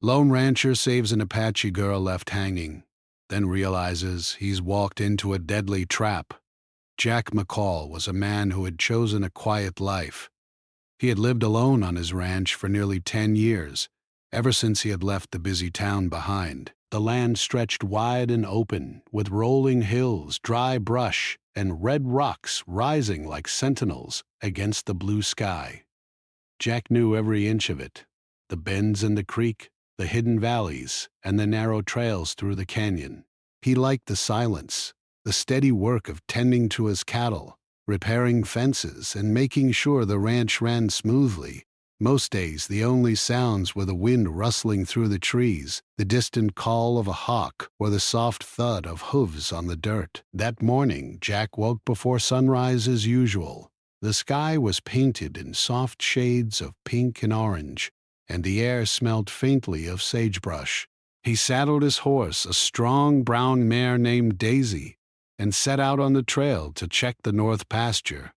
Lone rancher saves an Apache girl left hanging, then realizes he's walked into a deadly trap. Jack McCall was a man who had chosen a quiet life. He had lived alone on his ranch for nearly 10 years, ever since he had left the busy town behind. The land stretched wide and open, with rolling hills, dry brush, and red rocks rising like sentinels against the blue sky. Jack knew every inch of it, the bends in the creek, the hidden valleys, and the narrow trails through the canyon. He liked the silence, the steady work of tending to his cattle, repairing fences, and making sure the ranch ran smoothly. Most days, the only sounds were the wind rustling through the trees, the distant call of a hawk, or the soft thud of hooves on the dirt. That morning, Jack woke before sunrise as usual. The sky was painted in soft shades of pink and orange, and the air smelled faintly of sagebrush. He saddled his horse, a strong brown mare named Daisy, and set out on the trail to check the north pasture.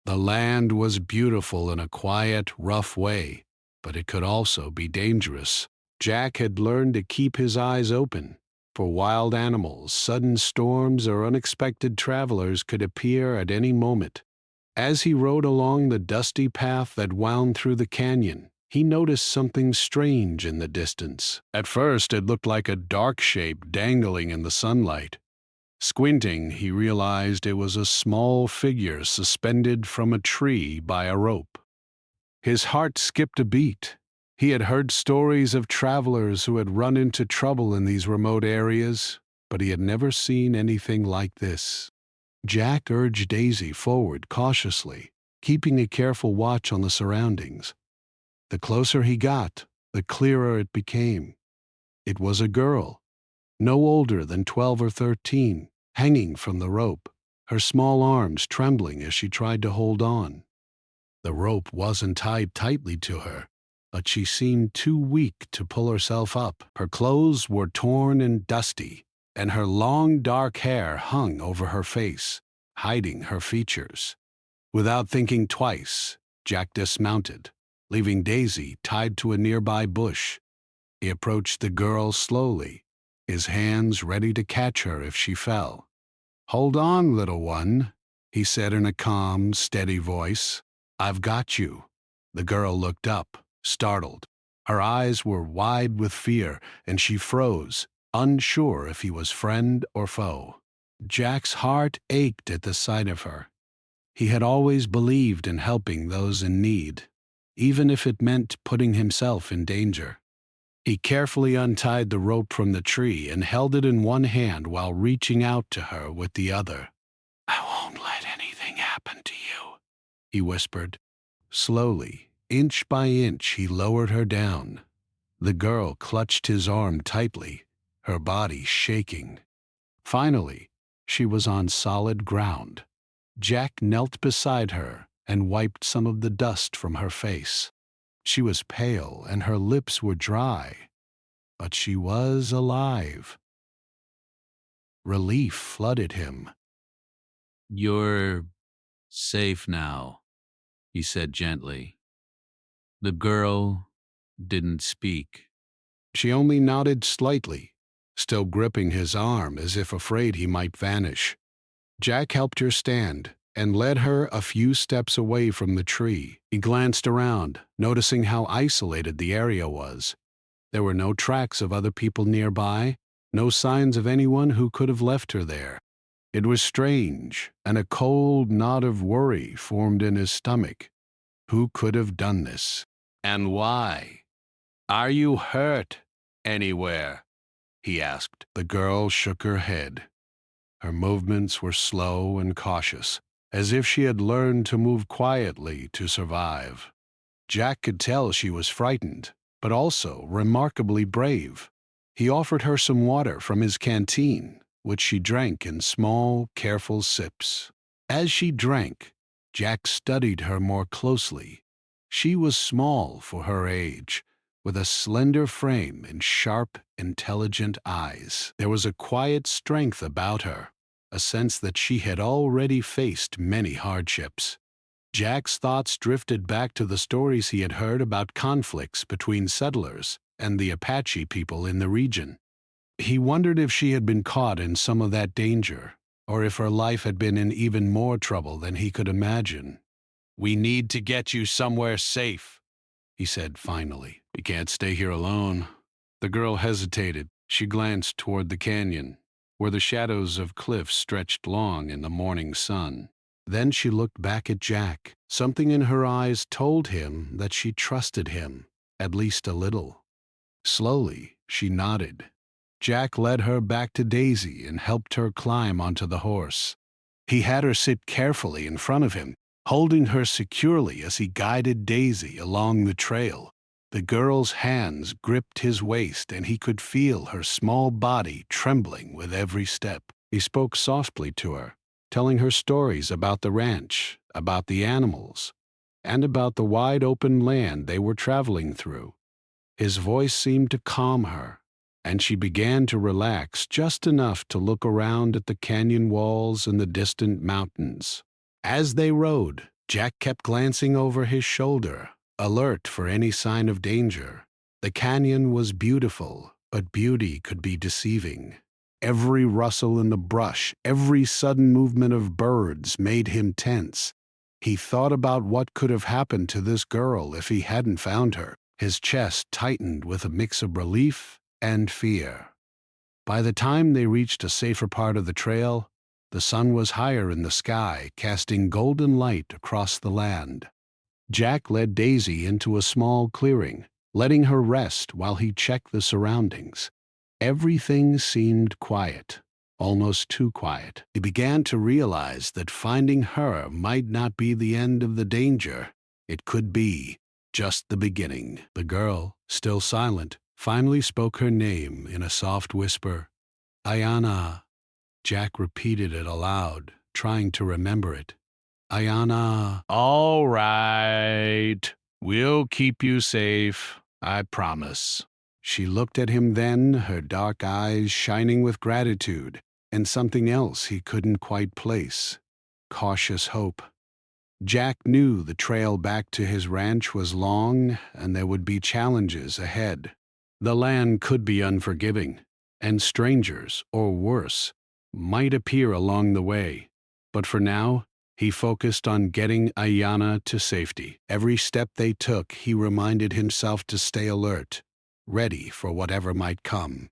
The land was beautiful in a quiet, rough way, but it could also be dangerous. Jack had learned to keep his eyes open. For wild animals, sudden storms, or unexpected travelers could appear at any moment. As he rode along the dusty path that wound through the canyon, he noticed something strange in the distance. At first, it looked like a dark shape dangling in the sunlight. Squinting, he realized it was a small figure suspended from a tree by a rope. His heart skipped a beat. He had heard stories of travelers who had run into trouble in these remote areas, but he had never seen anything like this. Jack urged Daisy forward cautiously, keeping a careful watch on the surroundings. The closer he got, the clearer it became. It was a girl, no older than 12 or 13, hanging from the rope, her small arms trembling as she tried to hold on. The rope wasn't tied tightly to her, but she seemed too weak to pull herself up. Her clothes were torn and dusty, and her long dark hair hung over her face, hiding her features. Without thinking twice, Jack dismounted, leaving Daisy tied to a nearby bush. He approached the girl slowly, his hands ready to catch her if she fell. "Hold on, little one," he said in a calm, steady voice. "I've got you." The girl looked up, startled. Her eyes were wide with fear, and she froze, unsure if he was friend or foe. Jack's heart ached at the sight of her. He had always believed in helping those in need, even if it meant putting himself in danger. He carefully untied the rope from the tree and held it in one hand while reaching out to her with the other. "I won't let anything happen to you," he whispered. Slowly, inch by inch, he lowered her down. The girl clutched his arm tightly, her body shaking. Finally, she was on solid ground. Jack knelt beside her and wiped some of the dust from her face. She was pale and her lips were dry, but she was alive. Relief flooded him. "You're safe now," he said gently. The girl didn't speak. She only nodded slightly, still gripping his arm as if afraid he might vanish. Jack helped her stand and led her a few steps away from the tree. He glanced around, noticing how isolated the area was. There were no tracks of other people nearby, no signs of anyone who could have left her there. It was strange, and a cold knot of worry formed in his stomach. Who could have done this? And why? "Are you hurt anywhere?" he asked. The girl shook her head. Her movements were slow and cautious, as if she had learned to move quietly to survive. Jack could tell she was frightened, but also remarkably brave. He offered her some water from his canteen, which she drank in small, careful sips. As she drank, Jack studied her more closely. She was small for her age, with a slender frame and sharp, intelligent eyes. There was a quiet strength about her, a sense that she had already faced many hardships. Jack's thoughts drifted back to the stories he had heard about conflicts between settlers and the Apache people in the region. He wondered if she had been caught in some of that danger, or if her life had been in even more trouble than he could imagine. "We need to get you somewhere safe," he said finally. "We can't stay here alone." The girl hesitated. She glanced toward the canyon, where the shadows of cliffs stretched long in the morning sun. Then she looked back at Jack. Something in her eyes told him that she trusted him, at least a little. Slowly, she nodded. Jack led her back to Daisy and helped her climb onto the horse. He had her sit carefully in front of him, holding her securely as he guided Daisy along the trail. The girl's hands gripped his waist, and he could feel her small body trembling with every step. He spoke softly to her, telling her stories about the ranch, about the animals, and about the wide open land they were traveling through. His voice seemed to calm her, and she began to relax just enough to look around at the canyon walls and the distant mountains. As they rode, Jack kept glancing over his shoulder, alert for any sign of danger. The canyon was beautiful, but beauty could be deceiving. Every rustle in the brush, every sudden movement of birds made him tense. He thought about what could have happened to this girl if he hadn't found her. His chest tightened with a mix of relief and fear. By the time they reached a safer part of the trail, the sun was higher in the sky, casting golden light across the land. Jack led Daisy into a small clearing, letting her rest while he checked the surroundings. Everything seemed quiet, almost too quiet. He began to realize that finding her might not be the end of the danger. It could be just the beginning. The girl, still silent, finally spoke her name in a soft whisper. "Ayana." Jack repeated it aloud, trying to remember it. "Ayana." "All right. We'll keep you safe, I promise." She looked at him then, her dark eyes shining with gratitude and something else he couldn't quite place. Cautious hope. Jack knew the trail back to his ranch was long and there would be challenges ahead. The land could be unforgiving, and strangers, or worse, might appear along the way. But for now, he focused on getting Ayana to safety. Every step they took, he reminded himself to stay alert, ready for whatever might come.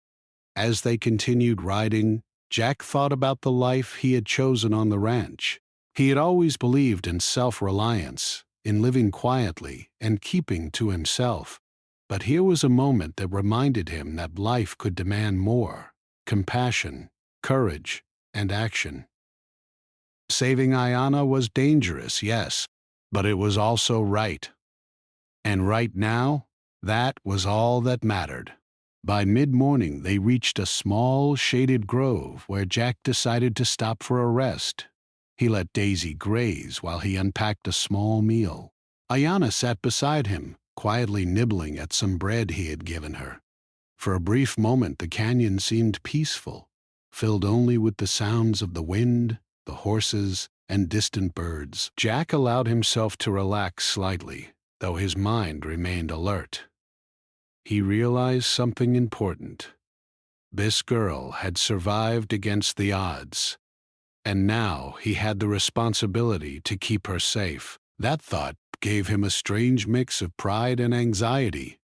As they continued riding, Jack thought about the life he had chosen on the ranch. He had always believed in self-reliance, in living quietly and keeping to himself. But here was a moment that reminded him that life could demand more: compassion, courage, and action. Saving Ayana was dangerous, yes, but it was also right. And right now, that was all that mattered. By mid-morning, they reached a small, shaded grove where Jack decided to stop for a rest. He let Daisy graze while he unpacked a small meal. Ayana sat beside him, quietly nibbling at some bread he had given her. For a brief moment, the canyon seemed peaceful, filled only with the sounds of the wind, the horses, and distant birds. Jack allowed himself to relax slightly, though his mind remained alert. He realized something important. This girl had survived against the odds, and now he had the responsibility to keep her safe. That thought gave him a strange mix of pride and anxiety.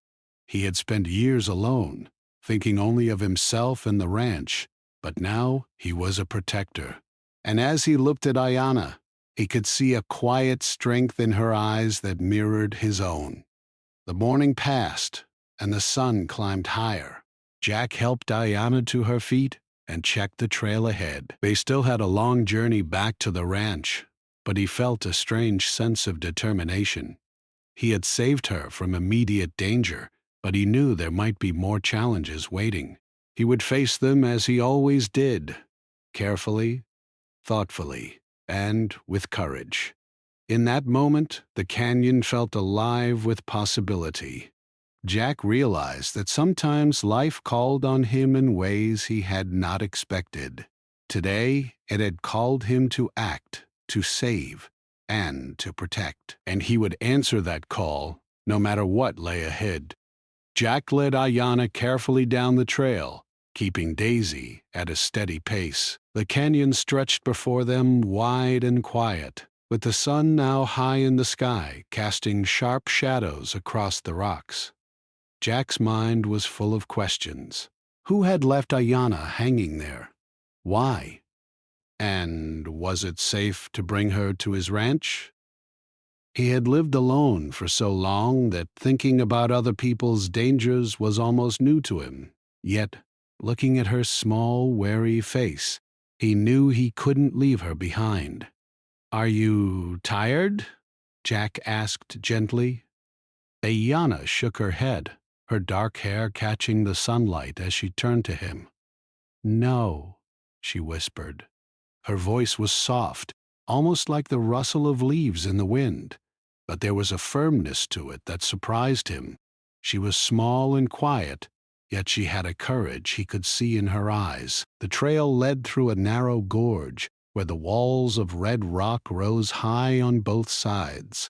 He had spent years alone, thinking only of himself and the ranch, but now he was a protector. And as he looked at Ayana, he could see a quiet strength in her eyes that mirrored his own. The morning passed, and the sun climbed higher. Jack helped Ayana to her feet and checked the trail ahead. They still had a long journey back to the ranch, but he felt a strange sense of determination. He had saved her from immediate danger, but he knew there might be more challenges waiting. He would face them as he always did, carefully, thoughtfully, and with courage. In that moment, the canyon felt alive with possibility. Jack realized that sometimes life called on him in ways he had not expected. Today, it had called him to act, to save, and to protect. And he would answer that call, no matter what lay ahead. Jack led Ayana carefully down the trail, keeping Daisy at a steady pace. The canyon stretched before them wide and quiet, with the sun now high in the sky, casting sharp shadows across the rocks. Jack's mind was full of questions. Who had left Ayana hanging there? Why? And was it safe to bring her to his ranch? He had lived alone for so long that thinking about other people's dangers was almost new to him. Yet, looking at her small, wary face, he knew he couldn't leave her behind. "Are you tired?" Jack asked gently. Ayana shook her head, her dark hair catching the sunlight as she turned to him. "No," she whispered. Her voice was soft, almost like the rustle of leaves in the wind, but there was a firmness to it that surprised him. She was small and quiet, yet she had a courage he could see in her eyes. The trail led through a narrow gorge where the walls of red rock rose high on both sides.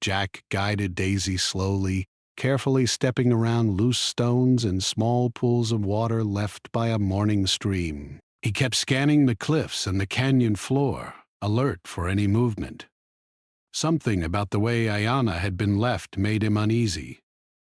Jack guided Daisy slowly, carefully stepping around loose stones and small pools of water left by a morning stream. He kept scanning the cliffs and the canyon floor, alert for any movement. Something about the way Ayana had been left made him uneasy.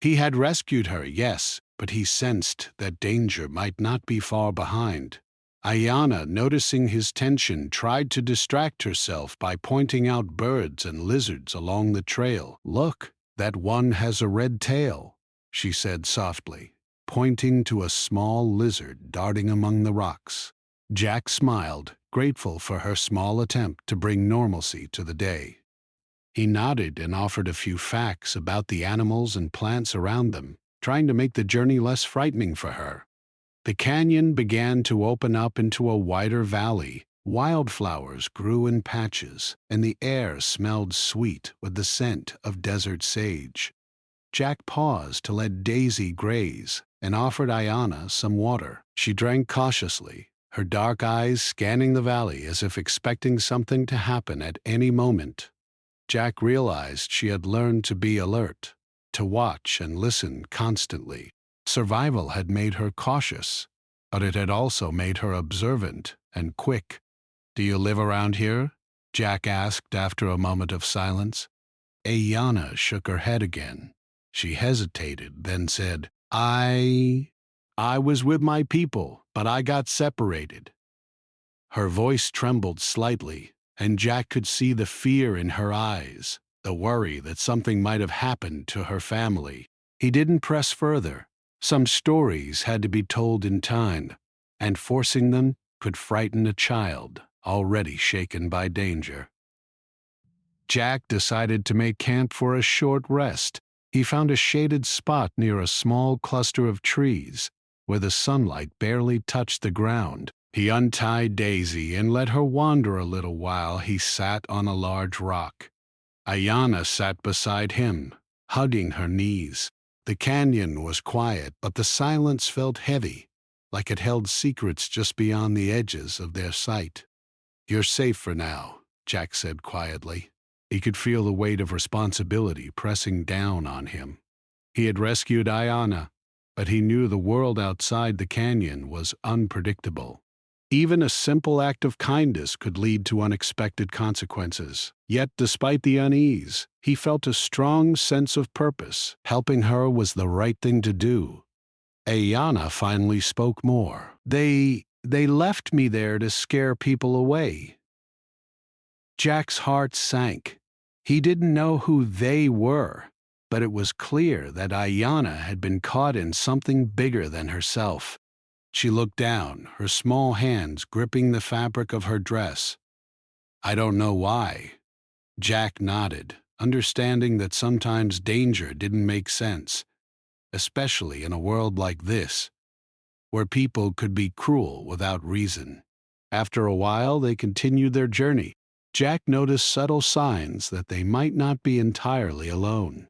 He had rescued her, yes, but he sensed that danger might not be far behind. Ayana, noticing his tension, tried to distract herself by pointing out birds and lizards along the trail. "Look, that one has a red tail," she said softly, pointing to a small lizard darting among the rocks. Jack smiled, grateful for her small attempt to bring normalcy to the day. He nodded and offered a few facts about the animals and plants around them, trying to make the journey less frightening for her. The canyon began to open up into a wider valley. Wildflowers grew in patches, and the air smelled sweet with the scent of desert sage. Jack paused to let Daisy graze and offered Ayana some water. She drank cautiously, her dark eyes scanning the valley as if expecting something to happen at any moment. Jack realized she had learned to be alert, to watch and listen constantly. Survival had made her cautious, but it had also made her observant and quick. "Do you live around here?" Jack asked after a moment of silence. Ayana shook her head again. She hesitated, then said, I was with my people, but I got separated." Her voice trembled slightly, and Jack could see the fear in her eyes, the worry that something might have happened to her family. He didn't press further. Some stories had to be told in time, and forcing them could frighten a child already shaken by danger. Jack decided to make camp for a short rest. He found a shaded spot near a small cluster of trees, where the sunlight barely touched the ground. He untied Daisy and let her wander a little while he sat on a large rock. Ayana sat beside him, hugging her knees. The canyon was quiet, but the silence felt heavy, like it held secrets just beyond the edges of their sight. "You're safe for now," Jack said quietly. He could feel the weight of responsibility pressing down on him. He had rescued Ayana, but he knew the world outside the canyon was unpredictable. Even a simple act of kindness could lead to unexpected consequences. Yet, despite the unease, he felt a strong sense of purpose. Helping her was the right thing to do. Ayana finally spoke more. They left me there to scare people away." Jack's heart sank. He didn't know who they were, but it was clear that Ayana had been caught in something bigger than herself. She looked down, her small hands gripping the fabric of her dress. "I don't know why." Jack nodded, understanding that sometimes danger didn't make sense, especially in a world like this, where people could be cruel without reason. After a while, they continued their journey. Jack noticed subtle signs that they might not be entirely alone.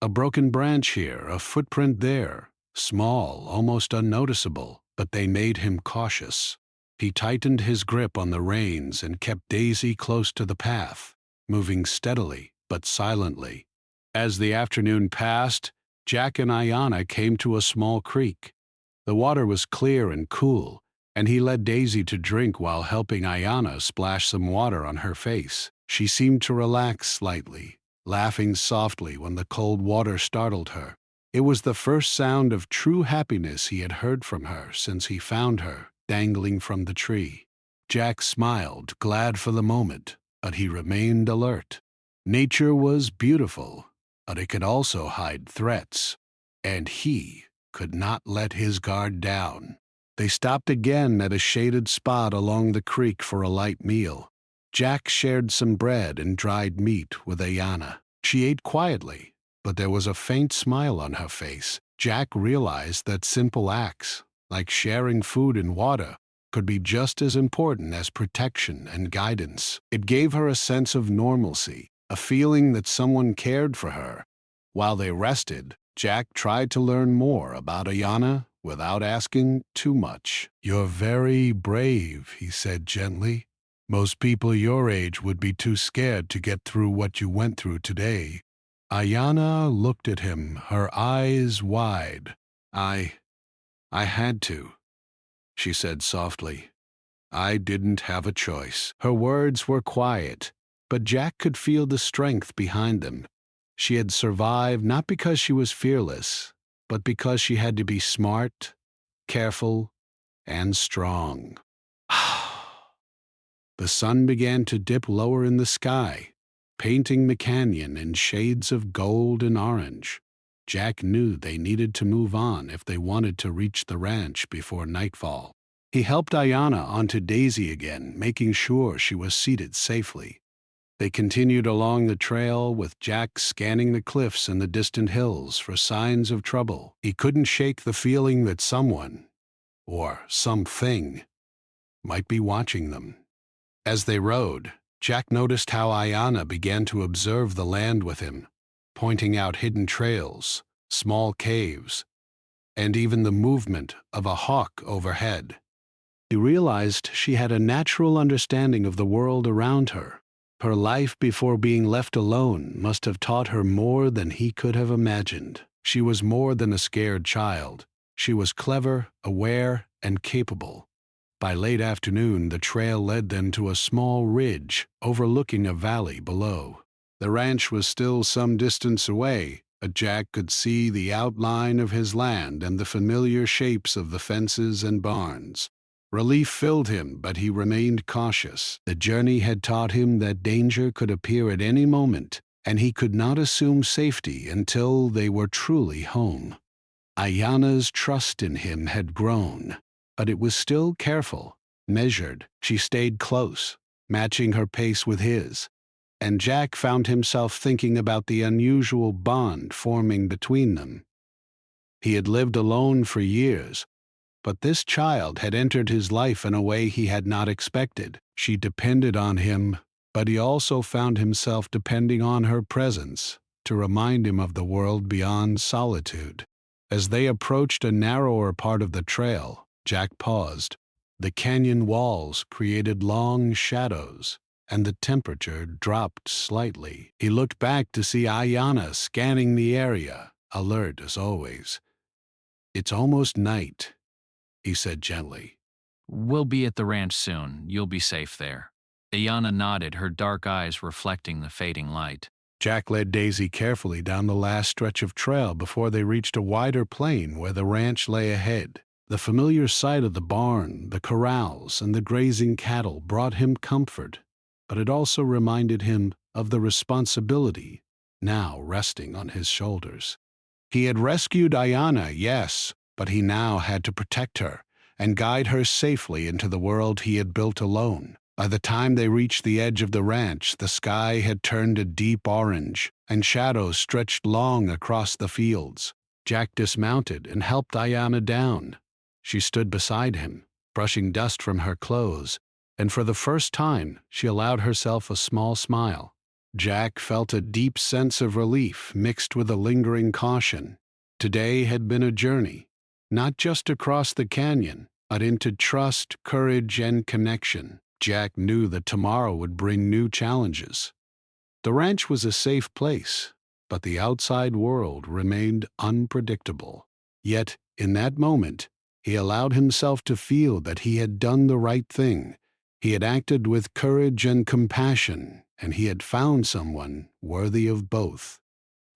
A broken branch here, a footprint there, small, almost unnoticeable, but they made him cautious. He tightened his grip on the reins and kept Daisy close to the path, moving steadily but silently. As the afternoon passed, Jack and Ayanna came to a small creek. The water was clear and cool, and he led Daisy to drink while helping Ayanna splash some water on her face. She seemed to relax slightly, laughing softly when the cold water startled her. It was the first sound of true happiness he had heard from her since he found her dangling from the tree. Jack smiled, glad for the moment, but he remained alert. Nature was beautiful, but it could also hide threats, and he could not let his guard down. They stopped again at a shaded spot along the creek for a light meal. Jack shared some bread and dried meat with Ayanna. She ate quietly, but there was a faint smile on her face. Jack realized that simple acts, like sharing food and water, could be just as important as protection and guidance. It gave her a sense of normalcy, a feeling that someone cared for her. While they rested, Jack tried to learn more about Ayanna without asking too much. "You're very brave," he said gently. "Most people your age would be too scared to get through what you went through today." Ayanna looked at him, her eyes wide. I had to," she said softly. "I didn't have a choice." Her words were quiet, but Jack could feel the strength behind them. She had survived not because she was fearless, but because she had to be smart, careful, and strong. The sun began to dip lower in the sky, painting the canyon in shades of gold and orange. Jack knew they needed to move on if they wanted to reach the ranch before nightfall. He helped Ayanna onto Daisy again, making sure she was seated safely. They continued along the trail with Jack scanning the cliffs and the distant hills for signs of trouble. He couldn't shake the feeling that someone, or something, might be watching them. As they rode, Jack noticed how Ayanna began to observe the land with him, pointing out hidden trails, small caves, and even the movement of a hawk overhead. He realized she had a natural understanding of the world around her. Her life before being left alone must have taught her more than he could have imagined. She was more than a scared child. She was clever, aware, and capable. By late afternoon, the trail led them to a small ridge overlooking a valley below. The ranch was still some distance away, but Jack could see the outline of his land and the familiar shapes of the fences and barns. Relief filled him, but he remained cautious. The journey had taught him that danger could appear at any moment, and he could not assume safety until they were truly home. Ayanna's trust in him had grown, but it was still careful, measured. She stayed close, matching her pace with his, and Jack found himself thinking about the unusual bond forming between them. He had lived alone for years, but this child had entered his life in a way he had not expected. She depended on him, but he also found himself depending on her presence to remind him of the world beyond solitude. As they approached a narrower part of the trail, Jack paused. The canyon walls created long shadows, and the temperature dropped slightly. He looked back to see Ayanna scanning the area, alert as always. "It's almost night," he said gently. "We'll be at the ranch soon. You'll be safe there." Ayanna nodded, her dark eyes reflecting the fading light. Jack led Daisy carefully down the last stretch of trail before they reached a wider plain where the ranch lay ahead. The familiar sight of the barn, the corrals, and the grazing cattle brought him comfort, but it also reminded him of the responsibility now resting on his shoulders. He had rescued Ayanna, yes, but he now had to protect her and guide her safely into the world he had built alone. By the time they reached the edge of the ranch, the sky had turned a deep orange, and shadows stretched long across the fields. Jack dismounted and helped Ayanna down. She stood beside him, brushing dust from her clothes, and for the first time she allowed herself a small smile. Jack felt a deep sense of relief mixed with a lingering caution. Today had been a journey, not just across the canyon, but into trust, courage, and connection. Jack knew that tomorrow would bring new challenges. The ranch was a safe place, but the outside world remained unpredictable. Yet, in that moment, he allowed himself to feel that he had done the right thing. He had acted with courage and compassion, and he had found someone worthy of both.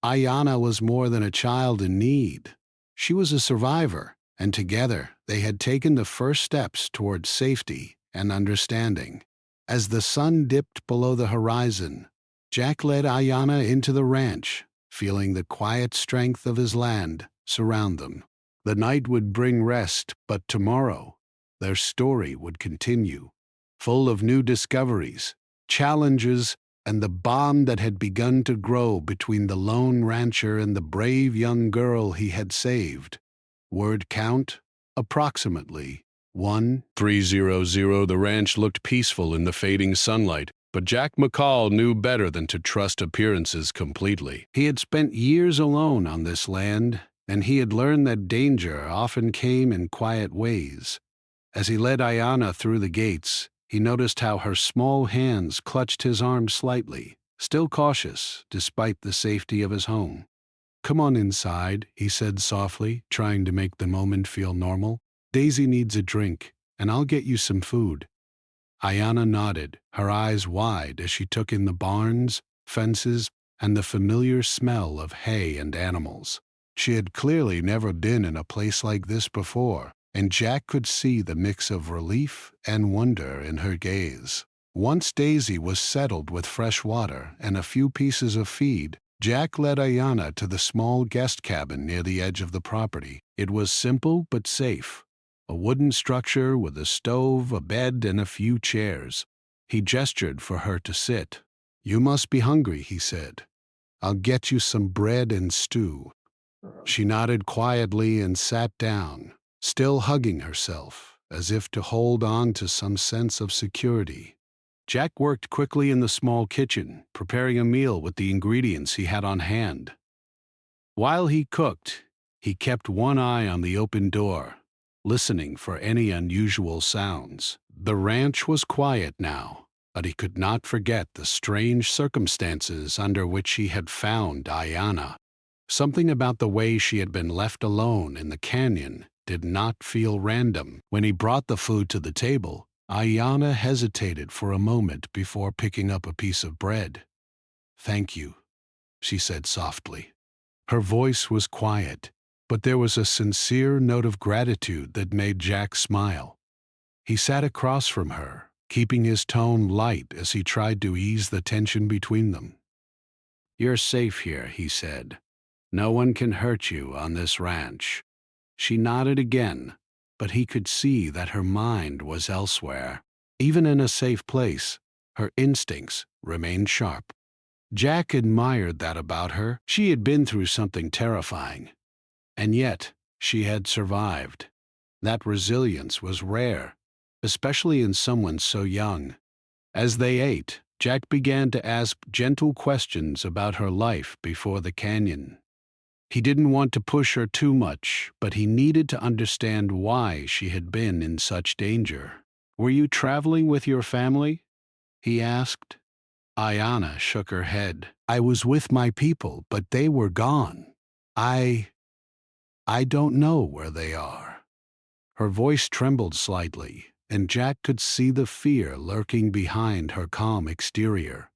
Ayana was more than a child in need. She was a survivor, and together they had taken the first steps towards safety and understanding. As the sun dipped below the horizon, Jack led Ayana into the ranch, feeling the quiet strength of his land surround them. The night would bring rest, but tomorrow, their story would continue, full of new discoveries, challenges, and the bond that had begun to grow between the lone rancher and the brave young girl he had saved. Word count, approximately 1,300. The ranch looked peaceful in the fading sunlight, but Jack McCall knew better than to trust appearances completely. He had spent years alone on this land, and he had learned that danger often came in quiet ways. As he led Ayana through the gates, he noticed how her small hands clutched his arm slightly, still cautious despite the safety of his home. "Come on inside," he said softly, trying to make the moment feel normal. "Daisy needs a drink, and I'll get you some food." Ayana nodded, her eyes wide as she took in the barns, fences, and the familiar smell of hay and animals. She had clearly never been in a place like this before, and Jack could see the mix of relief and wonder in her gaze. Once Daisy was settled with fresh water and a few pieces of feed, Jack led Ayana to the small guest cabin near the edge of the property. It was simple but safe, a wooden structure with a stove, a bed, and a few chairs. He gestured for her to sit. "You must be hungry," he said. "I'll get you some bread and stew." She nodded quietly and sat down, still hugging herself, as if to hold on to some sense of security. Jack worked quickly in the small kitchen, preparing a meal with the ingredients he had on hand. While he cooked, he kept one eye on the open door, listening for any unusual sounds. The ranch was quiet now, but he could not forget the strange circumstances under which he had found Ayana. Something about the way she had been left alone in the canyon did not feel random. When he brought the food to the table, Ayana hesitated for a moment before picking up a piece of bread. "Thank you," she said softly. Her voice was quiet, but there was a sincere note of gratitude that made Jack smile. He sat across from her, keeping his tone light as he tried to ease the tension between them. "You're safe here," he said. "No one can hurt you on this ranch." She nodded again, but he could see that her mind was elsewhere. Even in a safe place, her instincts remained sharp. Jack admired that about her. She had been through something terrifying, and yet she had survived. That resilience was rare, especially in someone so young. As they ate, Jack began to ask gentle questions about her life before the canyon. He didn't want to push her too much, but he needed to understand why she had been in such danger. "Were you traveling with your family?" he asked. Ayana shook her head. "I was with my people, but they were gone. I don't know where they are." Her voice trembled slightly, and Jack could see the fear lurking behind her calm exterior.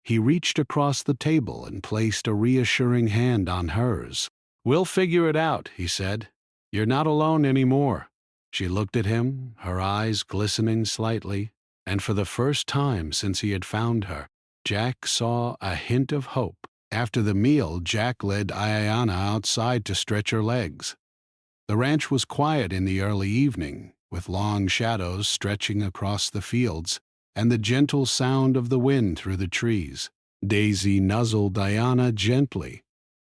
He reached across the table and placed a reassuring hand on hers. "We'll figure it out," he said. "You're not alone anymore." She looked at him, her eyes glistening slightly, and for the first time since he had found her, Jack saw a hint of hope. After the meal, Jack led Ayana outside to stretch her legs. The ranch was quiet in the early evening, with long shadows stretching across the fields and the gentle sound of the wind through the trees. Daisy nuzzled Ayana gently,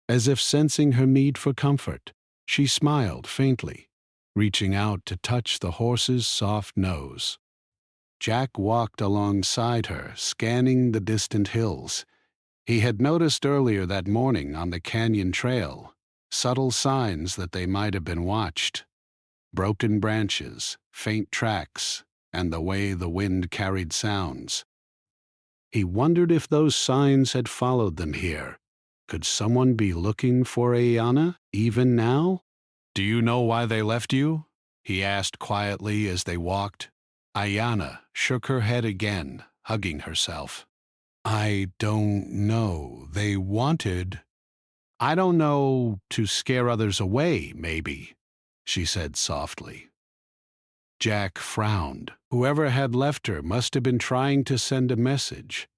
as if sensing her need for comfort. She smiled faintly, reaching out to touch the horse's soft nose. Jack walked alongside her, scanning the distant hills. He had noticed earlier that morning on the canyon trail subtle signs that they might have been watched. Broken branches, faint tracks, and the way the wind carried sounds. He wondered if those signs had followed them here, Could someone be looking for Ayana, even now? Do you know why they left you? He asked quietly as they walked. Ayana shook her head again, hugging herself. I don't know. They wanted... I don't know, to scare others away, maybe, she said softly. Jack frowned. Whoever had left her must have been trying to send a message.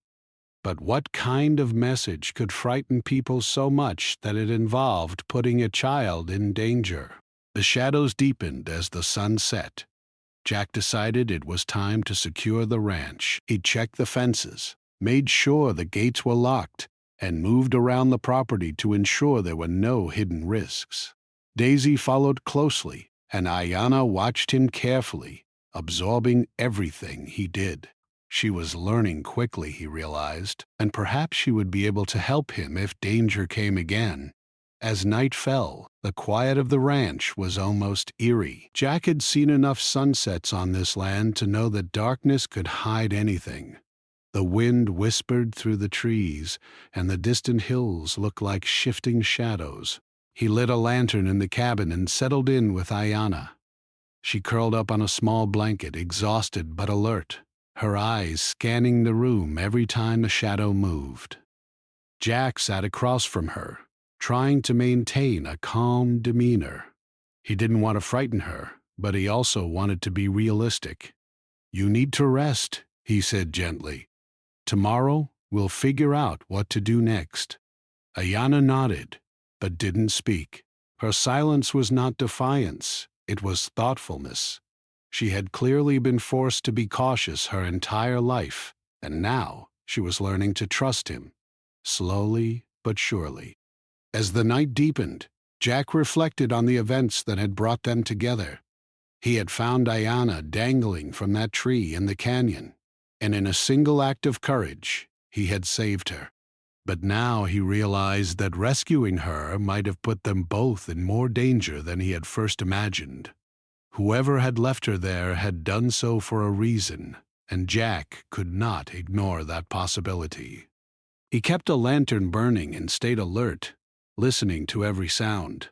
But what kind of message could frighten people so much that it involved putting a child in danger? The shadows deepened as the sun set. Jack decided it was time to secure the ranch. He checked the fences, made sure the gates were locked, and moved around the property to ensure there were no hidden risks. Daisy followed closely, and Ayana watched him carefully, absorbing everything he did. She was learning quickly, he realized, and perhaps she would be able to help him if danger came again. As night fell, the quiet of the ranch was almost eerie. Jack had seen enough sunsets on this land to know that darkness could hide anything. The wind whispered through the trees, and the distant hills looked like shifting shadows. He lit a lantern in the cabin and settled in with Ayana. She curled up on a small blanket, exhausted but alert, her eyes scanning the room every time a shadow moved. Jack sat across from her, trying to maintain a calm demeanor. He didn't want to frighten her, but he also wanted to be realistic. You need to rest, he said gently. Tomorrow, we'll figure out what to do next. Ayana nodded, but didn't speak. Her silence was not defiance, it was thoughtfulness. She had clearly been forced to be cautious her entire life, and now she was learning to trust him, slowly but surely. As the night deepened, Jack reflected on the events that had brought them together. He had found Ayana dangling from that tree in the canyon, and in a single act of courage, he had saved her. But now he realized that rescuing her might have put them both in more danger than he had first imagined. Whoever had left her there had done so for a reason, and Jack could not ignore that possibility. He kept a lantern burning and stayed alert, listening to every sound.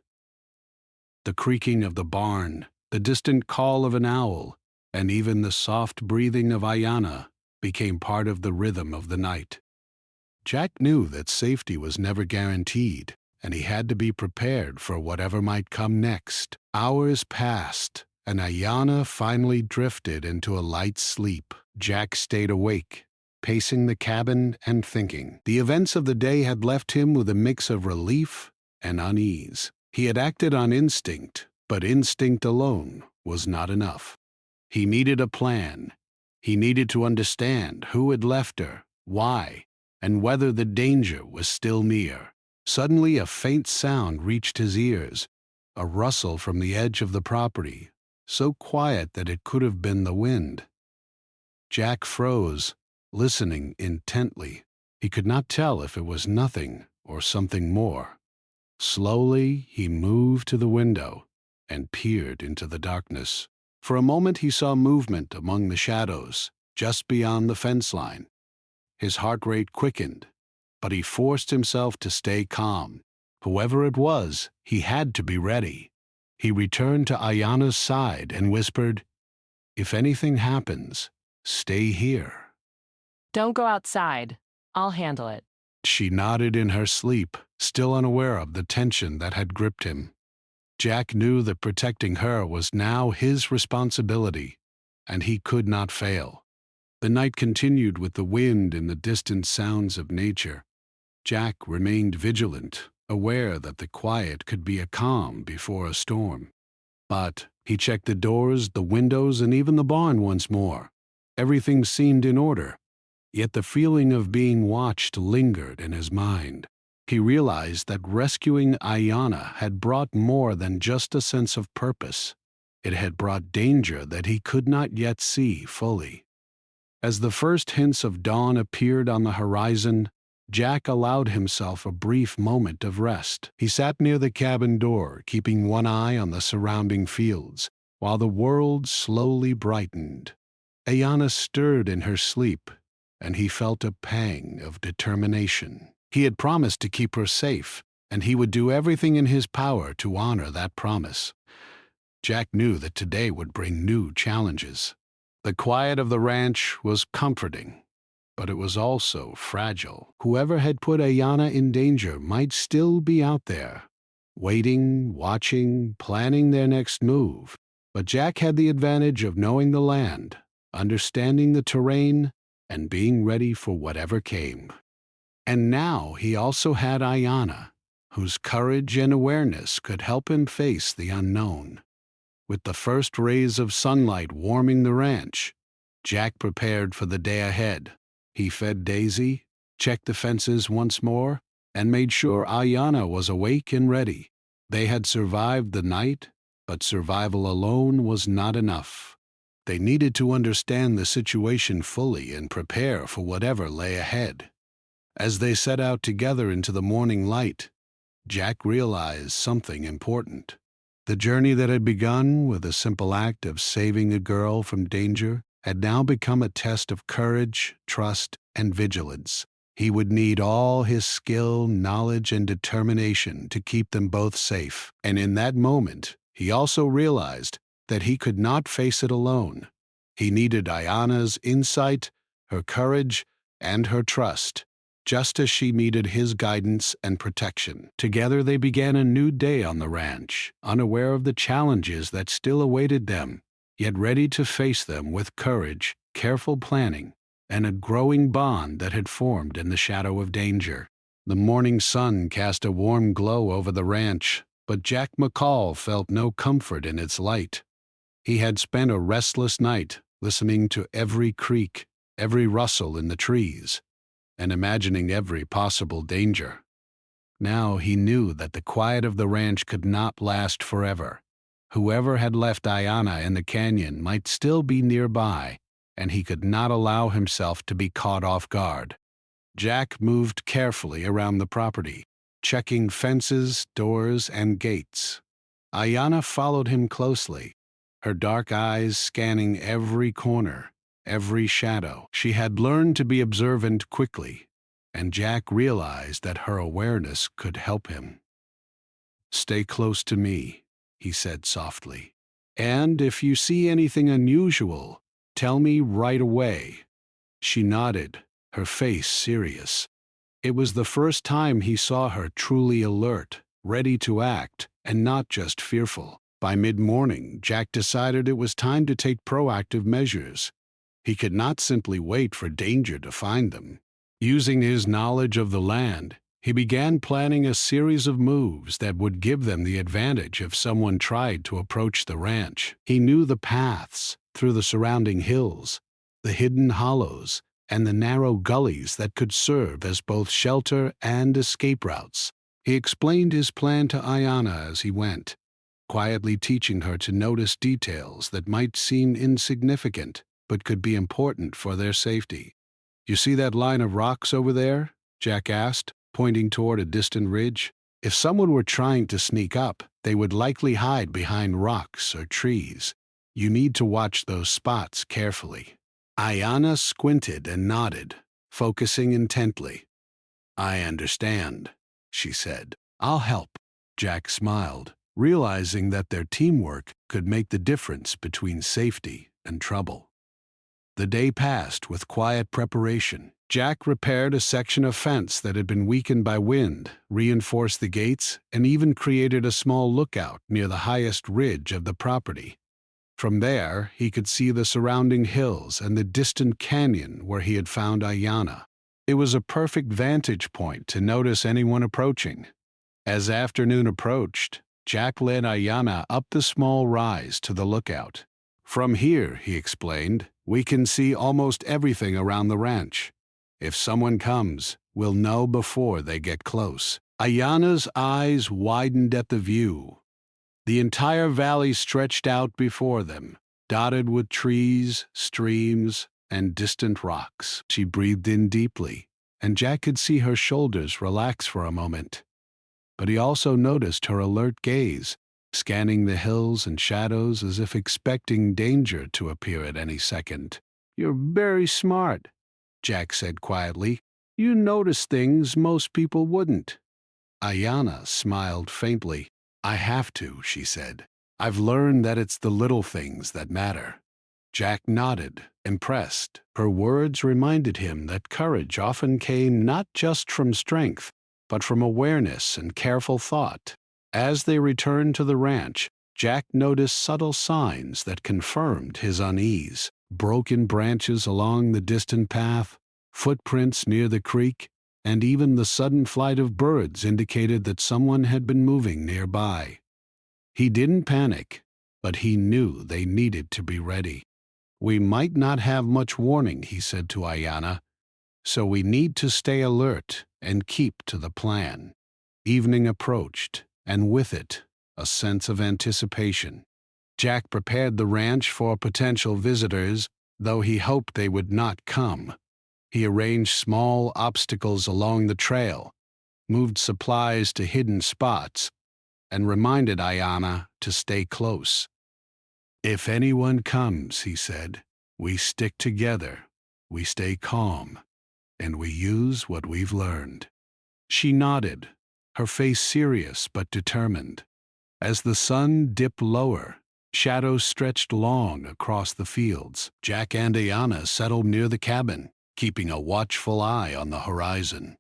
The creaking of the barn, the distant call of an owl, and even the soft breathing of Ayana became part of the rhythm of the night. Jack knew that safety was never guaranteed, and he had to be prepared for whatever might come next. Hours passed, and Ayana finally drifted into a light sleep. Jack stayed awake, pacing the cabin and thinking. The events of the day had left him with a mix of relief and unease. He had acted on instinct, but instinct alone was not enough. He needed a plan. He needed to understand who had left her, why, and whether the danger was still near. Suddenly a faint sound reached his ears, a rustle from the edge of the property, so quiet that it could have been the wind. Jack froze, listening intently. He could not tell if it was nothing or something more. Slowly he moved to the window and peered into the darkness. For a moment he saw movement among the shadows, just beyond the fence line. His heart rate quickened, but he forced himself to stay calm. Whoever it was, he had to be ready. He returned to Ayana's side and whispered, "If anything happens, stay here." Don't go outside. I'll handle it. She nodded in her sleep, still unaware of the tension that had gripped him. Jack knew that protecting her was now his responsibility, and he could not fail. The night continued with the wind and the distant sounds of nature. Jack remained vigilant, aware that the quiet could be a calm before a storm. But he checked the doors, the windows, and even the barn once more. Everything seemed in order, yet the feeling of being watched lingered in his mind. He realized that rescuing Ayana had brought more than just a sense of purpose. It had brought danger that he could not yet see fully. As the first hints of dawn appeared on the horizon, Jack allowed himself a brief moment of rest. He sat near the cabin door, keeping one eye on the surrounding fields, while the world slowly brightened. Ayana stirred in her sleep, and he felt a pang of determination. He had promised to keep her safe, and he would do everything in his power to honor that promise. Jack knew that today would bring new challenges. The quiet of the ranch was comforting, but it was also fragile. Whoever had put Ayanna in danger might still be out there, waiting, watching, planning their next move. But Jack had the advantage of knowing the land, understanding the terrain, and being ready for whatever came. And now he also had Ayanna, whose courage and awareness could help him face the unknown. With the first rays of sunlight warming the ranch, Jack prepared for the day ahead. He fed Daisy, checked the fences once more, and made sure Ayanna was awake and ready. They had survived the night, but survival alone was not enough. They needed to understand the situation fully and prepare for whatever lay ahead. As they set out together into the morning light, Jack realized something important. The journey that had begun with a simple act of saving a girl from danger had now become a test of courage, trust, and vigilance. He would need all his skill, knowledge, and determination to keep them both safe. And in that moment, he also realized that he could not face it alone. He needed Ayanna's insight, her courage, and her trust, just as she needed his guidance and protection. Together they began a new day on the ranch, unaware of the challenges that still awaited them, yet ready to face them with courage, careful planning, and a growing bond that had formed in the shadow of danger. The morning sun cast a warm glow over the ranch, but Jack McCall felt no comfort in its light. He had spent a restless night listening to every creak, every rustle in the trees, and imagining every possible danger. Now he knew that the quiet of the ranch could not last forever. Whoever had left Ayanna in the canyon might still be nearby, and he could not allow himself to be caught off guard. Jack moved carefully around the property, checking fences, doors, and gates. Ayanna followed him closely, her dark eyes scanning every corner, every shadow. She had learned to be observant quickly, and Jack realized that her awareness could help him. "Stay close to me," he said softly. "And if you see anything unusual, tell me right away." She nodded, her face serious. It was the first time he saw her truly alert, ready to act, and not just fearful. By mid-morning, Jack decided it was time to take proactive measures. He could not simply wait for danger to find them. Using his knowledge of the land, he began planning a series of moves that would give them the advantage if someone tried to approach the ranch. He knew the paths through the surrounding hills, the hidden hollows, and the narrow gullies that could serve as both shelter and escape routes. He explained his plan to Ayanna as he went, quietly teaching her to notice details that might seem insignificant but could be important for their safety. "You see that line of rocks over there?" Jack asked, pointing toward a distant ridge. "If someone were trying to sneak up, they would likely hide behind rocks or trees. You need to watch those spots carefully." Ayanna squinted and nodded, focusing intently. "I understand," she said. "I'll help." Jack smiled, realizing that their teamwork could make the difference between safety and trouble. The day passed with quiet preparation. Jack repaired a section of fence that had been weakened by wind, reinforced the gates, and even created a small lookout near the highest ridge of the property. From there, he could see the surrounding hills and the distant canyon where he had found Ayanna. It was a perfect vantage point to notice anyone approaching. As afternoon approached, Jack led Ayanna up the small rise to the lookout. "From here," he explained, "we can see almost everything around the ranch. If someone comes, we'll know before they get close." Ayanna's eyes widened at the view. The entire valley stretched out before them, dotted with trees, streams, and distant rocks. She breathed in deeply, and Jack could see her shoulders relax for a moment. But he also noticed her alert gaze, scanning the hills and shadows as if expecting danger to appear at any second. "You're very smart," Jack said quietly. You notice things most people wouldn't. Ayana smiled faintly. I have to, she said. I've learned that it's the little things that matter. Jack nodded, impressed. Her words reminded him that courage often came not just from strength, but from awareness and careful thought. As they returned to the ranch, Jack noticed subtle signs that confirmed his unease. Broken branches along the distant path, footprints near the creek, and even the sudden flight of birds indicated that someone had been moving nearby. He didn't panic, but he knew they needed to be ready. We might not have much warning, he said to Ayana, so we need to stay alert and keep to the plan. Evening approached, and with it, a sense of anticipation. Jack prepared the ranch for potential visitors, though he hoped they would not come. He arranged small obstacles along the trail, moved supplies to hidden spots, and reminded Ayana to stay close. If anyone comes, he said, we stick together, we stay calm, and we use what we've learned. She nodded, her face serious but determined. As the sun dipped lower, shadows stretched long across the fields. Jack and Ayana settled near the cabin, keeping a watchful eye on the horizon.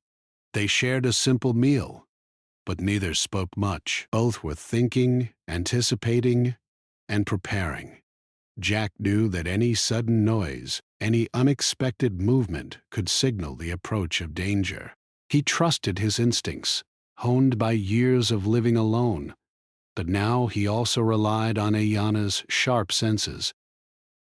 They shared a simple meal, but neither spoke much. Both were thinking, anticipating, and preparing. Jack knew that any sudden noise, any unexpected movement could signal the approach of danger. He trusted his instincts, honed by years of living alone, but now he also relied on Ayana's sharp senses.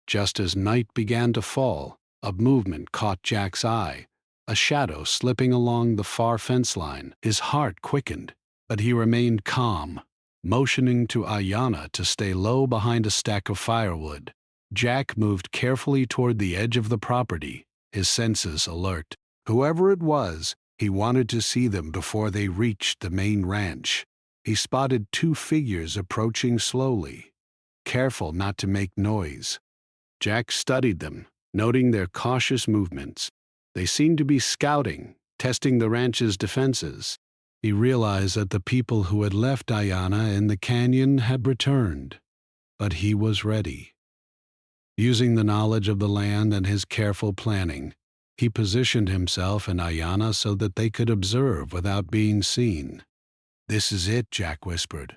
Just as night began to fall, a movement caught Jack's eye, a shadow slipping along the far fence line. His heart quickened, but he remained calm, motioning to Ayana to stay low behind a stack of firewood. Jack moved carefully toward the edge of the property, his senses alert. Whoever it was, he wanted to see them before they reached the main ranch. He spotted two figures approaching slowly, careful not to make noise. Jack studied them, noting their cautious movements. They seemed to be scouting, testing the ranch's defenses. He realized that the people who had left Ayana in the canyon had returned, but he was ready. Using the knowledge of the land and his careful planning, he positioned himself and Ayana so that they could observe without being seen. This is it, Jack whispered.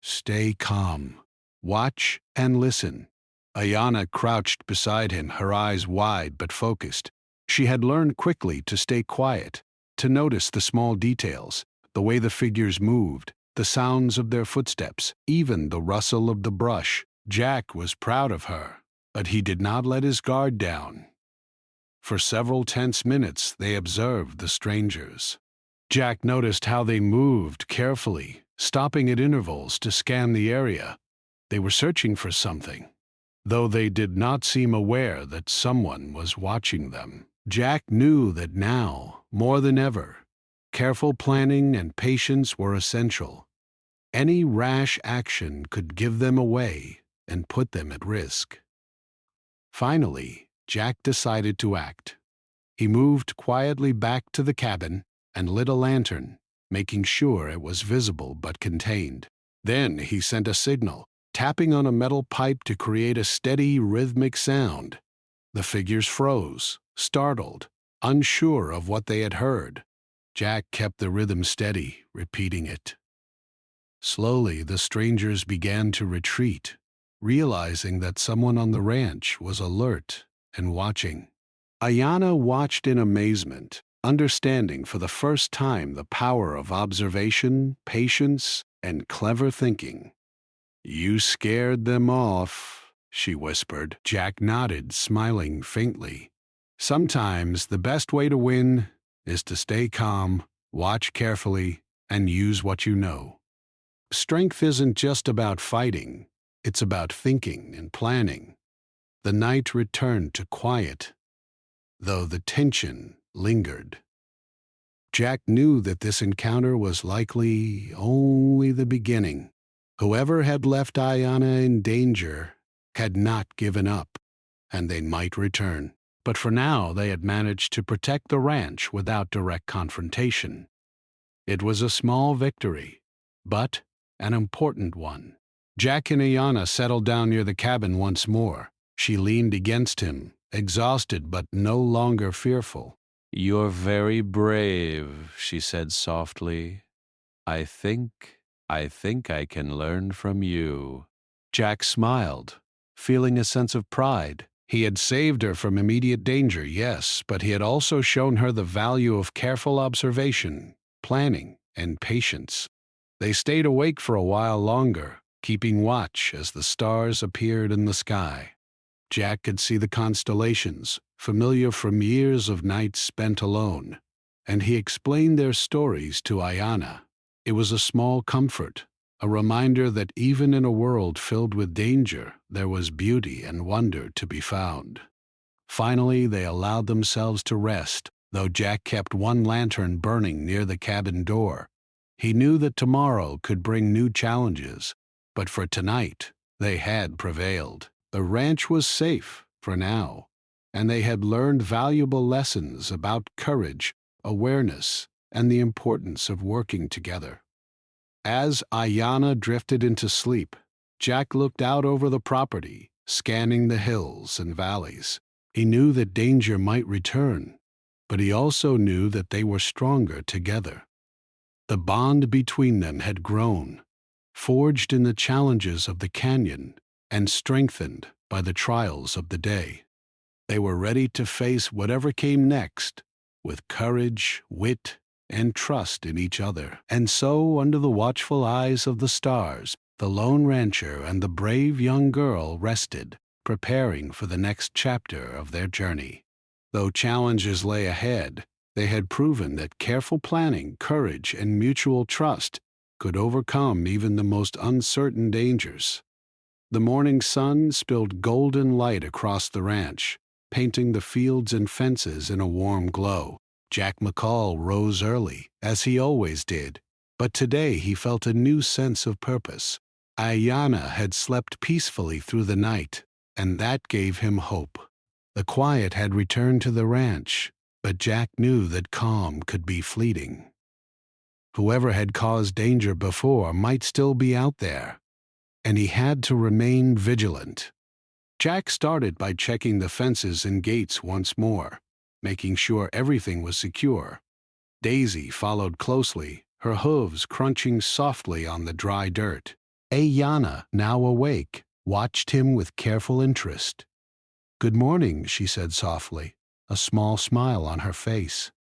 Stay calm. Watch and listen. Ayana crouched beside him, her eyes wide but focused. She had learned quickly to stay quiet, to notice the small details, the way the figures moved, the sounds of their footsteps, even the rustle of the brush. Jack was proud of her, but he did not let his guard down. For several tense minutes they observed the strangers. Jack noticed how they moved carefully, stopping at intervals to scan the area. They were searching for something, though they did not seem aware that someone was watching them. Jack knew that now, more than ever, careful planning and patience were essential. Any rash action could give them away and put them at risk. Finally, Jack decided to act. He moved quietly back to the cabin and lit a lantern, making sure it was visible but contained. Then he sent a signal, tapping on a metal pipe to create a steady, rhythmic sound. The figures froze, startled, unsure of what they had heard. Jack kept the rhythm steady, repeating it. Slowly, the strangers began to retreat, realizing that someone on the ranch was alert and watching. Ayana watched in amazement, understanding for the first time the power of observation, patience, and clever thinking. You scared them off, she whispered. Jack nodded, smiling faintly. Sometimes the best way to win is to stay calm, watch carefully, and use what you know. Strength isn't just about fighting, it's about thinking and planning. The night returned to quiet, though the tension lingered. Jack knew that this encounter was likely only the beginning. Whoever had left Ayana in danger had not given up, and they might return. But for now, they had managed to protect the ranch without direct confrontation. It was a small victory, but an important one. Jack and Ayana settled down near the cabin once more. She leaned against him, exhausted but no longer fearful. "You're very brave," she said softly. I think I can learn from you." Jack smiled, feeling a sense of pride. He had saved her from immediate danger, yes, but he had also shown her the value of careful observation, planning, and patience. They stayed awake for a while longer, keeping watch as the stars appeared in the sky. Jack could see the constellations, familiar from years of nights spent alone, and he explained their stories to Ayana. It was a small comfort, a reminder that even in a world filled with danger, there was beauty and wonder to be found. Finally, they allowed themselves to rest, though Jack kept one lantern burning near the cabin door. He knew that tomorrow could bring new challenges, but for tonight, they had prevailed. The ranch was safe, for now, and they had learned valuable lessons about courage, awareness, and the importance of working together. As Ayana drifted into sleep, Jack looked out over the property, scanning the hills and valleys. He knew that danger might return, but he also knew that they were stronger together. The bond between them had grown, forged in the challenges of the canyon and strengthened by the trials of the day. They were ready to face whatever came next, with courage, wit, and trust in each other. And so, under the watchful eyes of the stars, the lone rancher and the brave young girl rested, preparing for the next chapter of their journey. Though challenges lay ahead, they had proven that careful planning, courage, and mutual trust could overcome even the most uncertain dangers. The morning sun spilled golden light across the ranch, painting the fields and fences in a warm glow. Jack McCall rose early, as he always did, but today he felt a new sense of purpose. Ayana had slept peacefully through the night, and that gave him hope. The quiet had returned to the ranch, but Jack knew that calm could be fleeting. Whoever had caused danger before might still be out there, and he had to remain vigilant. Jack started by checking the fences and gates once more, making sure everything was secure. Daisy followed closely, her hooves crunching softly on the dry dirt. Ayana, now awake, watched him with careful interest. "Good morning," she said softly, a small smile on her face.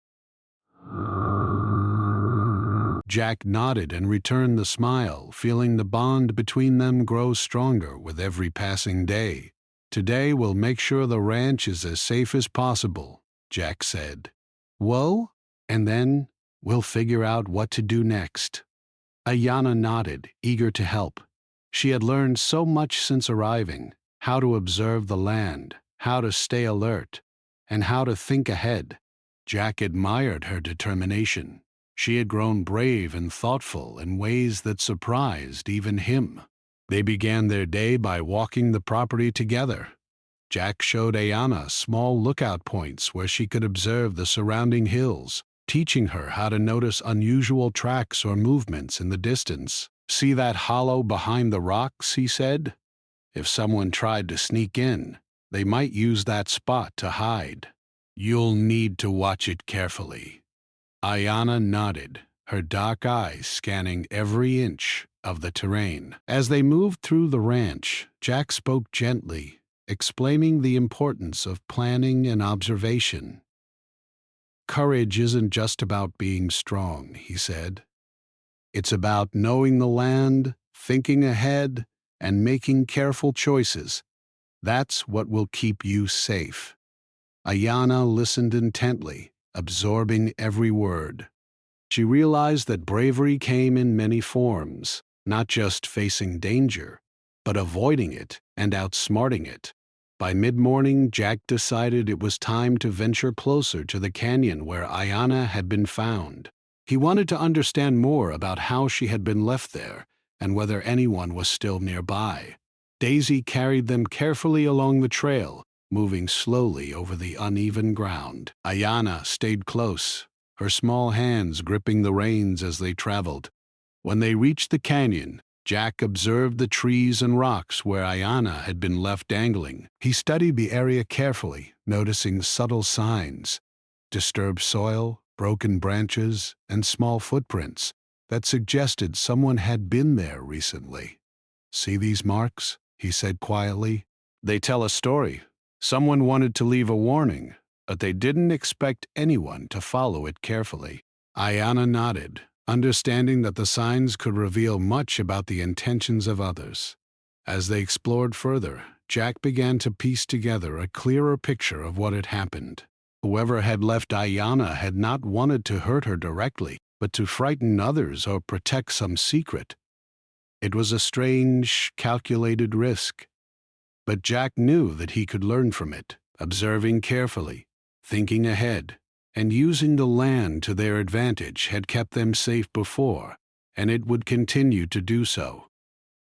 Jack nodded and returned the smile, feeling the bond between them grow stronger with every passing day. "Today we'll make sure the ranch is as safe as possible," Jack said. "Whoa, and then we'll figure out what to do next." Ayana nodded, eager to help. She had learned so much since arriving: how to observe the land, how to stay alert, and how to think ahead. Jack admired her determination. She had grown brave and thoughtful in ways that surprised even him. They began their day by walking the property together. Jack showed Ayana small lookout points where she could observe the surrounding hills, teaching her how to notice unusual tracks or movements in the distance. "See that hollow behind the rocks?" he said. "If someone tried to sneak in, they might use that spot to hide. You'll need to watch it carefully." Ayana nodded, her dark eyes scanning every inch of the terrain. As they moved through the ranch, Jack spoke gently, explaining the importance of planning and observation. "Courage isn't just about being strong," he said. "It's about knowing the land, thinking ahead, and making careful choices. That's what will keep you safe." Ayana listened intently, absorbing every word. She realized that bravery came in many forms, not just facing danger, but avoiding it and outsmarting it. By mid-morning, Jack decided it was time to venture closer to the canyon where Ayana had been found. He wanted to understand more about how she had been left there and whether anyone was still nearby. Daisy carried them carefully along the trail, moving slowly over the uneven ground. Ayana stayed close, her small hands gripping the reins as they traveled. When they reached the canyon, Jack observed the trees and rocks where Ayana had been left dangling. He studied the area carefully, noticing subtle signs: disturbed soil, broken branches, and small footprints that suggested someone had been there recently. "See these marks?" he said quietly. "They tell a story. Someone wanted to leave a warning, but they didn't expect anyone to follow it carefully." Ayana nodded, understanding that the signs could reveal much about the intentions of others. As they explored further, Jack began to piece together a clearer picture of what had happened. Whoever had left Ayana had not wanted to hurt her directly, but to frighten others or protect some secret. It was a strange, calculated risk, but Jack knew that he could learn from it, observing carefully, thinking ahead, and using the land to their advantage had kept them safe before, and it would continue to do so.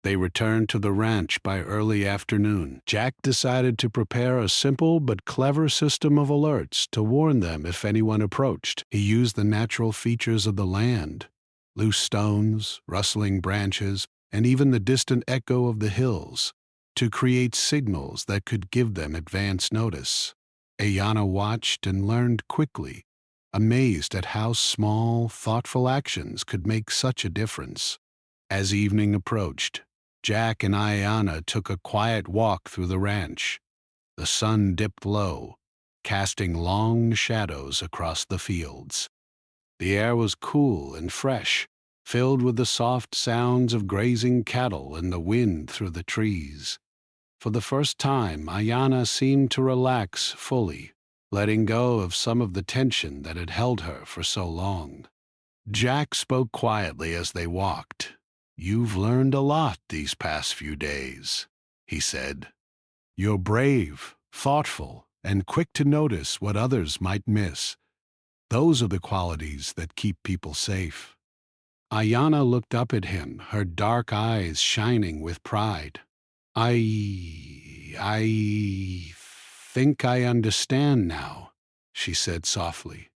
They returned to the ranch by early afternoon. Jack decided to prepare a simple but clever system of alerts to warn them if anyone approached. He used the natural features of the land: loose stones, rustling branches, and even the distant echo of the hills, to create signals that could give them advance notice. Ayana watched and learned quickly, amazed at how small, thoughtful actions could make such a difference. As evening approached, Jack and Ayana took a quiet walk through the ranch. The sun dipped low, casting long shadows across the fields. The air was cool and fresh, filled with the soft sounds of grazing cattle and the wind through the trees. For the first time, Ayana seemed to relax fully, letting go of some of the tension that had held her for so long. Jack spoke quietly as they walked. "You've learned a lot these past few days," he said. "You're brave, thoughtful, and quick to notice what others might miss. Those are the qualities that keep people safe." Ayana looked up at him, her dark eyes shining with pride. I think I understand now," she said softly.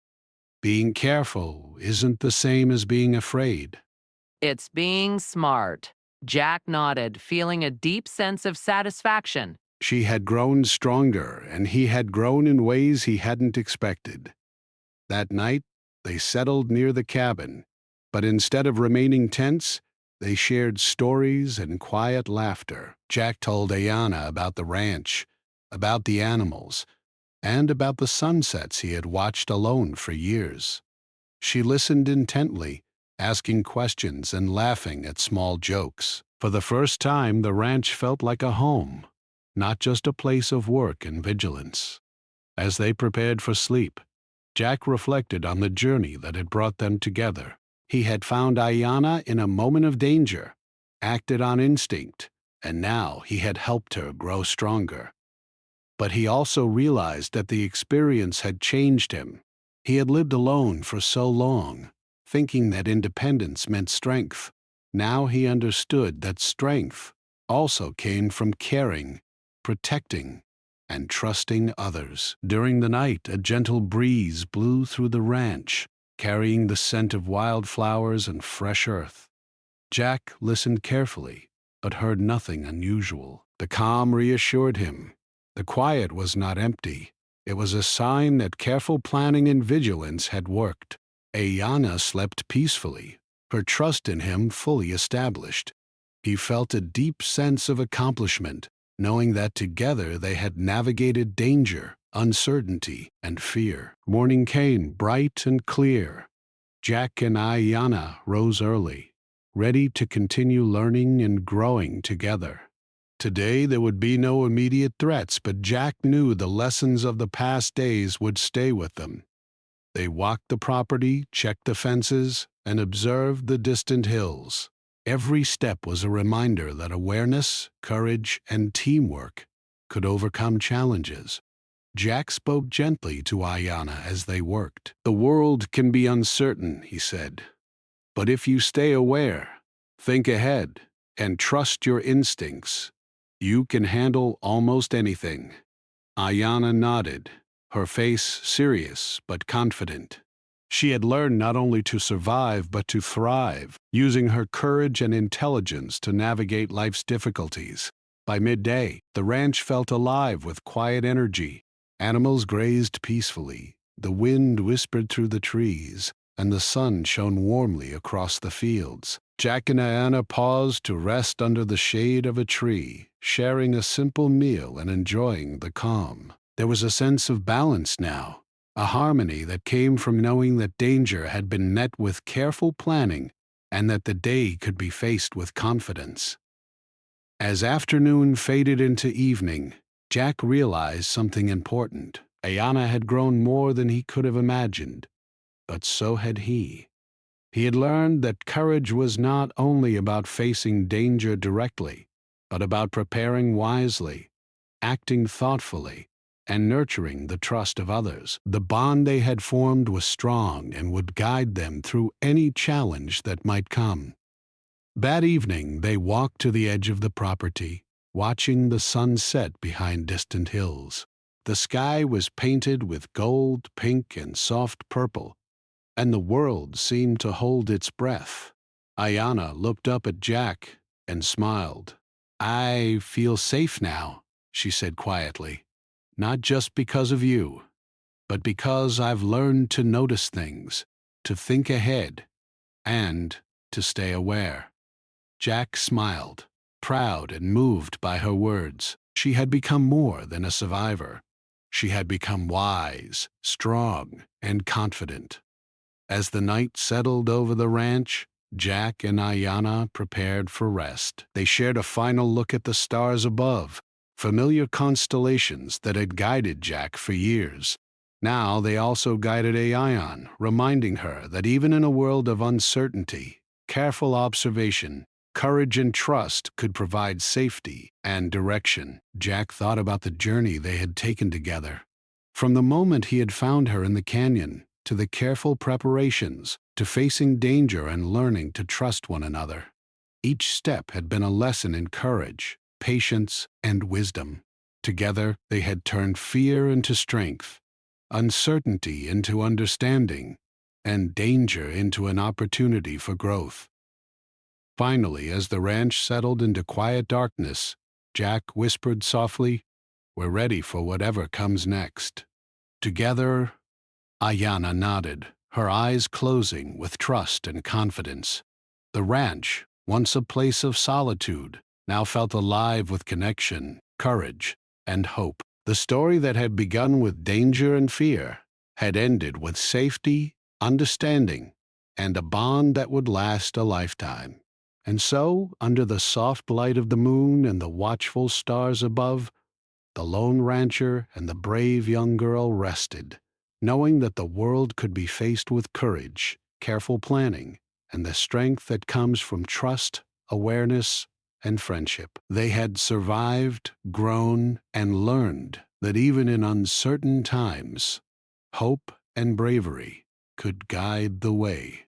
"Being careful isn't the same as being afraid." It's being smart. Jack nodded, feeling a deep sense of satisfaction. She had grown stronger, and he had grown in ways he hadn't expected. That night, they settled near the cabin, but instead of remaining tense, they shared stories and quiet laughter. Jack told Ayana about the ranch, about the animals, and about the sunsets he had watched alone for years. She listened intently, asking questions and laughing at small jokes. For the first time, the ranch felt like a home, not just a place of work and vigilance. As they prepared for sleep, Jack reflected on the journey that had brought them together. He had found Ayana in a moment of danger, acted on instinct, and now he had helped her grow stronger. But he also realized that the experience had changed him. He had lived alone for so long, thinking that independence meant strength. Now he understood that strength also came from caring, protecting, and trusting others. During the night, a gentle breeze blew through the ranch, carrying the scent of wildflowers and fresh earth. Jack listened carefully, but heard nothing unusual. The calm reassured him. The quiet was not empty. It was a sign that careful planning and vigilance had worked. Ayana slept peacefully, her trust in him fully established. He felt a deep sense of accomplishment, knowing that together they had navigated danger, uncertainty, and fear. Morning came bright and clear. Jack and Ayana rose early, ready to continue learning and growing together. Today there would be no immediate threats, but Jack knew the lessons of the past days would stay with them. They walked the property, checked the fences, and observed the distant hills. Every step was a reminder that awareness, courage, and teamwork could overcome challenges. Jack spoke gently to Ayana as they worked. "The world can be uncertain," he said, "but if you stay aware, think ahead, and trust your instincts, you can handle almost anything." Ayana nodded, her face serious but confident. She had learned not only to survive but to thrive, using her courage and intelligence to navigate life's difficulties. By midday, the ranch felt alive with quiet energy. Animals grazed peacefully, the wind whispered through the trees, and the sun shone warmly across the fields. Jack and Ayana paused to rest under the shade of a tree, sharing a simple meal and enjoying the calm. There was a sense of balance now, a harmony that came from knowing that danger had been met with careful planning and that the day could be faced with confidence. As afternoon faded into evening, Jack realized something important. Ayana had grown more than he could have imagined, but so had he. He had learned that courage was not only about facing danger directly, but about preparing wisely, acting thoughtfully, and nurturing the trust of others. The bond they had formed was strong and would guide them through any challenge that might come. That evening, they walked to the edge of the property, watching the sun set behind distant hills. The sky was painted with gold, pink, and soft purple, and the world seemed to hold its breath. Ayana looked up at Jack and smiled. "I feel safe now," she said quietly. "Not just because of you, but because I've learned to notice things, to think ahead, and to stay aware." Jack smiled, proud and moved by her words. She had become more than a survivor. She had become wise, strong, and confident. As the night settled over the ranch, Jack and Ayana prepared for rest. They shared a final look at the stars above, familiar constellations that had guided Jack for years. Now they also guided Ayana, reminding her that even in a world of uncertainty, careful observation, courage and trust could provide safety and direction. Jack thought about the journey they had taken together. From the moment he had found her in the canyon, to the careful preparations, to facing danger and learning to trust one another. Each step had been a lesson in courage, patience, and wisdom. Together, they had turned fear into strength, uncertainty into understanding, and danger into an opportunity for growth. Finally, as the ranch settled into quiet darkness, Jack whispered softly, "We're ready for whatever comes next." Together, Ayana nodded, her eyes closing with trust and confidence. The ranch, once a place of solitude, now felt alive with connection, courage, and hope. The story that had begun with danger and fear had ended with safety, understanding, and a bond that would last a lifetime. And so, under the soft light of the moon and the watchful stars above, the lone rancher and the brave young girl rested, knowing that the world could be faced with courage, careful planning, and the strength that comes from trust, awareness, and friendship. They had survived, grown, and learned that even in uncertain times, hope and bravery could guide the way.